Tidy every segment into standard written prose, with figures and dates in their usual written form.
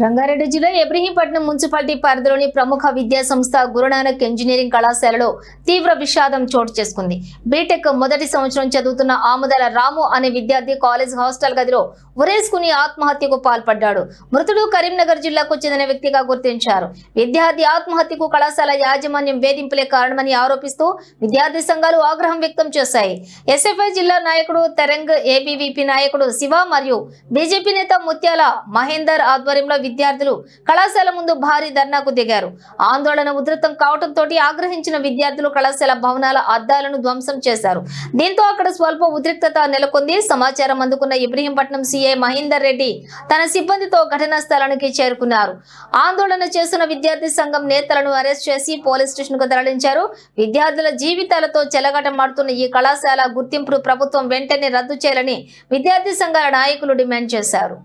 రంగారెడ్డి జిల్లా ఇబ్రహీంపట్నం మున్సిపాలిటీ పరిధిలోని ప్రముఖ విద్యా సంస్థ గురునానక్ ఇంజనీరింగ్ కళాశాలలో తీవ్ర విషాదం చోటు చేసుకుంది. బీటెక్ మొదటి సంవత్సరం చదువుతున్న ఆముదాల రాము అనే విద్యార్థి కాలేజ్ హాస్టల్ గదిలో ఉరేసుకుని ఆత్మహత్యకు పాల్పడ్డాడు. మృతుడు కరీంనగర్ జిల్లాకు చెందిన వ్యక్తిగా గుర్తించారు. విద్యార్థి ఆత్మహత్యకు కళాశాల యాజమాన్యం వేధింపులే కారణమని ఆరోపిస్తూ విద్యార్థి సంఘాలు ఆగ్రహం వ్యక్తం చేశాయి. ఎస్ఎఫ్ఐ జిల్లా నాయకుడు తెరంగ్, ఏబీవీపీ నాయకుడు శివ మరియు బీజేపీ నేత ముత్యాల మహేందర్ ఆధ్వర్యంలో విద్యార్థులు కళాశాల ముందు భారీ ధర్నాకు దిగారు. ఆందోళన ఉధృతం కావడంతో ఆగ్రహించిన విద్యార్థులు కళాశాల భవనాల అద్దాలను ధ్వంసం చేశారు. దీంతో అక్కడ స్వల్ప ఉద్రిక్తత నెలకొంది. సమాచారం అందుకున్న ఇబ్రహీంపట్నం సీఐ మహేందర్ రెడ్డి తన సిబ్బందితో ఘటనా స్థలానికి చేరుకున్నారు. ఆందోళన చేస్తున్న విద్యార్థి సంఘం నేతలను అరెస్ట్ చేసి పోలీస్ స్టేషన్ కు తరలించారు. విద్యార్థుల జీవితాలతో చెలగాటమాడుతున్న ఈ కళాశాల గుర్తింపును ప్రభుత్వం వెంటనే రద్దు చేయాలని విద్యార్థి సంఘాల నాయకులు డిమాండ్ చేశారు.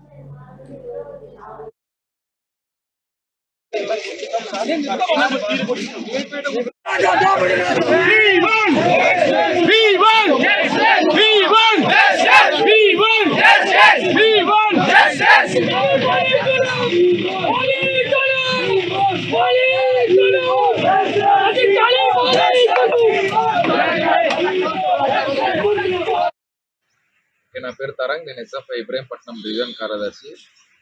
నా పేరు తరంగ్, నేను ఎస్ఎఫ్ఐ ఇబ్రహీంపట్నం డివిజన్ కార్యదర్శి.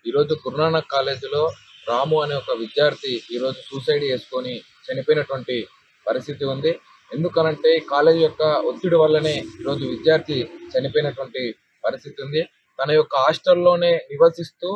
ఈరోజు గురునానక్ కాలేజీలో రాము అనే ఒక విద్యార్థి ఈరోజు సూసైడ్ చేసుకొని చనిపోయినటువంటి పరిస్థితి ఉంది. ఎందుకనంటే కాలేజీ యొక్క ఒత్తిడి వల్లనే ఈరోజు విద్యార్థి చనిపోయినటువంటి పరిస్థితి ఉంది. తన యొక్క హాస్టల్లోనే నివసిస్తూ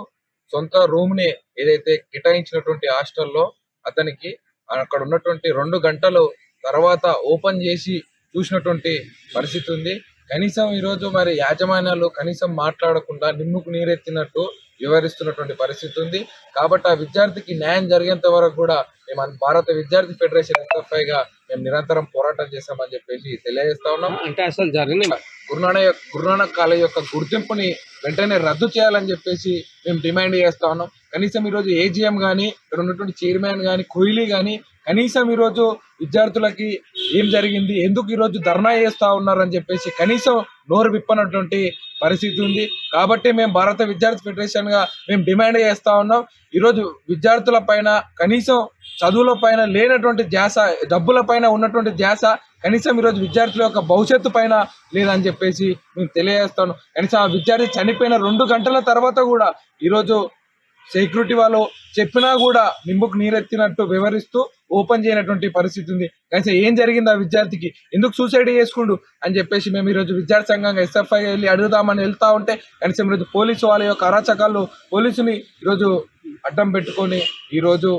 సొంత రూమ్ని ఏదైతే కేటాయించినటువంటి హాస్టల్లో అతనికి అక్కడ ఉన్నటువంటి 2 గంటలు తర్వాత ఓపెన్ చేసి చూసినటువంటి పరిస్థితి ఉంది. కనీసం ఈరోజు మరి యాజమాన్యాలు కనీసం మాట్లాడకుండా నిమ్ముకు నీరెత్తినట్టు వివరిస్తున్నటువంటి పరిస్థితి ఉంది. కాబట్టి ఆ విద్యార్థికి న్యాయం జరిగేంత వరకు కూడా మేము భారత విద్యార్థి ఫెడరేషన్ ఎస్ఎఫ్ఐగా మేము నిరంతరం పోరాటం చేస్తామని చెప్పేసి తెలియజేస్తా ఉన్నాం. అంటే అసలు జరిగిన గురునానక్ కాలేజ్ యొక్క గుర్తింపుని వెంటనే రద్దు చేయాలని చెప్పేసి మేము డిమాండ్ చేస్తా ఉన్నాం. కనీసం ఈరోజు ఏజీఎం కానీ ఇక్కడ ఉన్నటువంటి చైర్మన్ కానీ కోహ్లీ కానీ కనీసం ఈరోజు విద్యార్థులకి ఏం జరిగింది, ఎందుకు ఈరోజు ధర్నా చేస్తూ ఉన్నారని చెప్పేసి కనీసం నోరు విప్పనటువంటి పరిస్థితి ఉంది. కాబట్టి మేము భారత విద్యార్థి ఫెడరేషన్గా మేము డిమాండ్ చేస్తూ ఉన్నాం. ఈరోజు విద్యార్థుల పైన కనీసం చదువుల పైన లేనటువంటి ధ్యాస, డబ్బుల పైన ఉన్నటువంటి ధ్యాస కనీసం ఈరోజు విద్యార్థుల యొక్క భవిష్యత్తు పైన లేదని చెప్పేసి మేము తెలియజేస్తాను. కనీసం ఆ విద్యార్థి చనిపోయిన 2 గంటల తర్వాత కూడా ఈరోజు సెక్యూరిటీ వాళ్ళు చెప్పినా కూడా నింబుకు నీరెత్తినట్టు వివరిస్తూ ఓపెన్ చేయనటువంటి పరిస్థితి ఉంది. కనీసం ఏం జరిగింది, ఆ విద్యార్థికి ఎందుకు సూసైడ్ చేసుకుండు అని చెప్పేసి మేము ఈరోజు విద్యార్థి సంఘంగా ఎస్ఎఫ్ఐ వెళ్ళి అడుగుదామని వెళ్తా ఉంటే కనీసం ఈరోజు పోలీసు వాళ్ళ యొక్క అరాచకాలు పోలీసుని ఈరోజు అడ్డం పెట్టుకొని ఈరోజు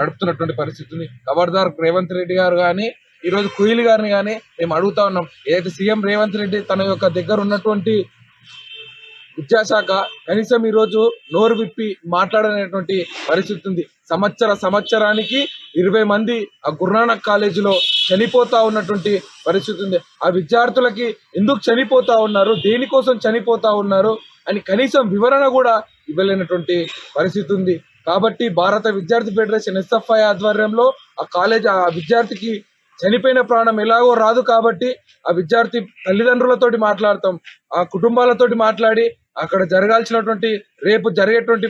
నడుపుతున్నటువంటి పరిస్థితి ఉంది. ఖబర్దార్ రేవంత్ రెడ్డి గారు కానీ ఈరోజు కోహ్లీ గారిని కానీ మేము అడుగుతా ఉన్నాం. ఏదైతే సీఎం రేవంత్ రెడ్డి తన యొక్క దగ్గర ఉన్నటువంటి విద్యాశాఖ కనీసం ఈరోజు నోరు విప్పి మాట్లాడనేటువంటి పరిస్థితి ఉంది. సంవత్సరానికి 20 మంది ఆ గురునానక్ కాలేజీలో చనిపోతా ఉన్నటువంటి పరిస్థితి ఉంది. ఆ విద్యార్థులకి ఎందుకు చనిపోతా ఉన్నారు, దేనికోసం చనిపోతా ఉన్నారు అని కనీసం వివరణ కూడా ఇవ్వలేనటువంటి పరిస్థితి ఉంది. కాబట్టి భారత విద్యార్థి ఫెడరేషన్ ఎస్ఎఫ్ఐ ఆధ్వర్యంలో ఆ విద్యార్థికి చనిపోయిన ప్రాణం ఎలాగో రాదు. కాబట్టి ఆ విద్యార్థి తల్లిదండ్రులతోటి మాట్లాడతాం, ఆ కుటుంబాలతోటి మాట్లాడి అక్కడ రేపు జరిగేటువంటి